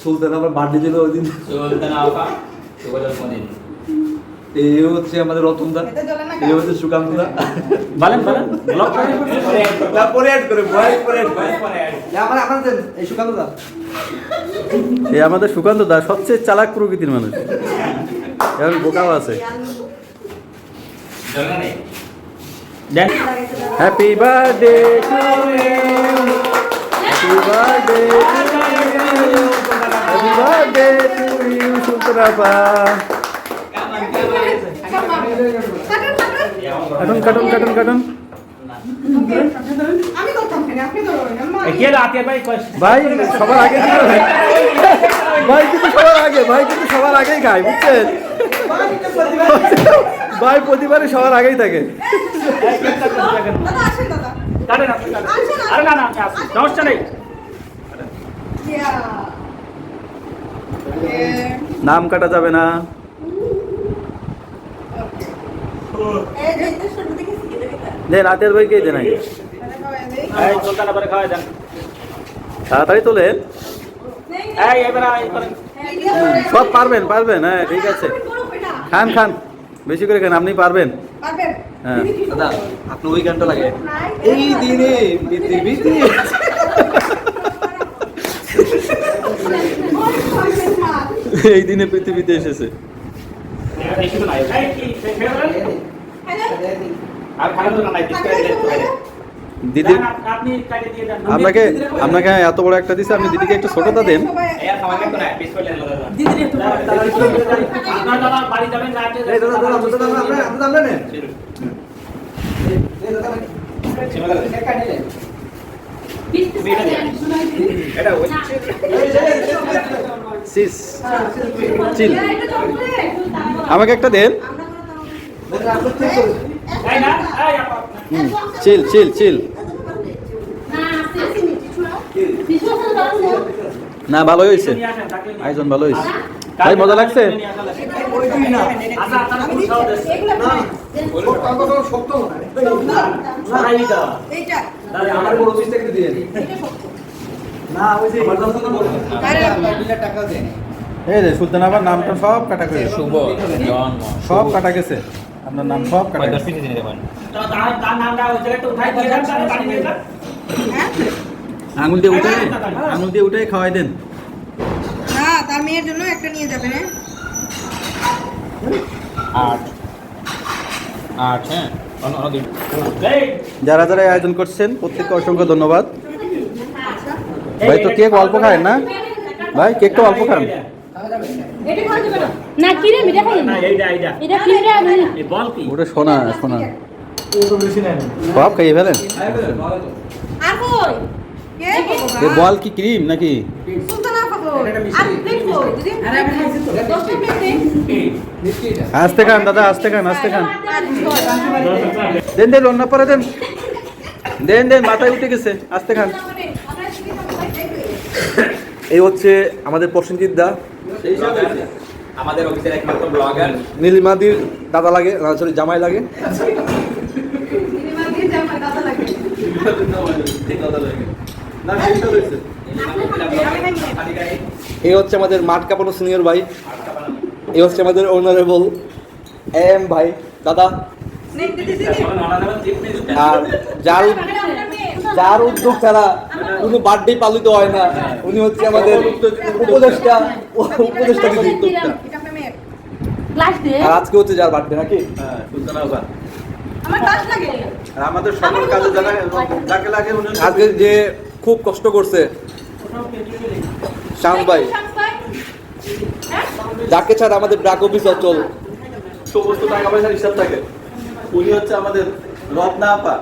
সুলতান আমার বার্থডে ছিল ওই দিন। সুলতান আপা শুভ জন্মদিন। এই হচ্ছে আমাদের রতন দা, এই হচ্ছে সুকান্ত দা। বলেন ব্লগ পরে অ্যাড করে পরে আমার আপনাদের এই সুকান্ত দা, এই আমাদের সুকান্ত দা সবচেয়ে চালাক প্রকৃতির মানুষ, এখন বোকাও আছে। Then happy birthday to you, happy birthday to you, happy birthday to you Sultan আপা। কাটুন কাটুন কাটুন কাটুন। কে আতিয়ার ভাই ভাই সবার আগে ছিল ভাই, কিন্তু সবার আগে, ভাই কিন্তু সবার আগেই খায় বুঝছেন ভাই, প্রতিবারই সবার আগেই থাকে। আরে না সমস্যা নেই। নাম কাটা যাবে না। দেন আতের ভাইকে দেন আগে, সুলতান আবার খাওয়াই দেন তাড়াতাড়ি তোলেন। এবার সব পারবেন পারবেন, হ্যাঁ ঠিক আছে, খান খান বেশি করে খান, আপনি পারবেন। হ্যাঁ দাদা আপনি ওই গানটা লাগে, এই দিনে পৃথিবীতে এই দিনে পৃথিবীতে এসেছে। দিদি আপনাকে আপনাকে এত বড় একটা দিছে, আপনি দিদিকে একটু ছোটটা দেন। বাড়ি যাবেন এই দাদা দাদা দাদা আপনারা আপনারা নেন সিস চিল, আমাকে একটা দেন। চিল চিল চিল, না ভালোই হয়েছে, আয়োজন ভালো হয়েছে ভাই, মজা লাগছে। আমার বড় পিসটা একটু দিয়ে না, ওই যে টাকা দেন। এই রে সুলতান আবার নামটা সব কাটা গেছে, শুভ জন্ম সব কাটা গেছে, আপনার নাম সব কাটা গেছে। আঙুল দিয়ে উঠে, আঙুল দিয়ে উঠে খাওয়াই দেন। না তার মেয়ের জন্য একটা নিয়ে যাবে না। 8 হ্যাঁ যারা যারা এই আয়োজন করছেন প্রত্যেককে অসংখ্য ধন্যবাদ। ভাই তো কেক অল্প খায় না ভাই, কেকটা অল্প খান। না কি রে মিঠা খাই না, এটা কি রে এই বল কি ওটা সোনা সোনা, সব খাইয়ে ফেলেন। আর কই কে এ বল কি ক্রিম নাকি? সুলতান আপা কই আর প্লেট কই দিদি, আরে আমি খাইছি তো 10টা প্লেট নেই। আস্তে খান দাদা, আস্তে খান আস্তে খান। দেন দেন অন্য পরে দেন, দেন দেন মাথায় উঠে গেছে, আস্তে খান। এই হচ্ছে আমাদের প্রসেনজিৎ দা, আমাদের অফিসের একমাত্র ব্লগার। নীলিমাদির দাদা লাগে, সরি জামাই লাগে। এই হচ্ছে আমাদের মাঠ কাঁপানো সিনিয়র ভাই, এই হচ্ছে আমাদের অনারেবল এম ভাই দাদা। আর যার যার উদ্যোগ ছাড়া কোনো বার্থডে পালিত হয় না, উনি হচ্ছে আমাদের উপদেষ্টা, উপদেষ্টা দিদি উদ্যোক্তা। এটা আপনার মেয়ের ক্লাস দে আর আজকে হচ্ছে যার বার্থডে নাকি, সুলতান আপা। আমার ক্লাস লাগে। আর আমাদের সকল কাজে যাকে লাগে আজকে যে খুব কষ্ট করছে শাম ভাই, যাকে ছাড়া আমাদের ব্র্যাক অফিস অচল, সমস্ত টাকা পয়সার হিসাব থাকে, উনি হচ্ছে আমাদের রত্না আপা।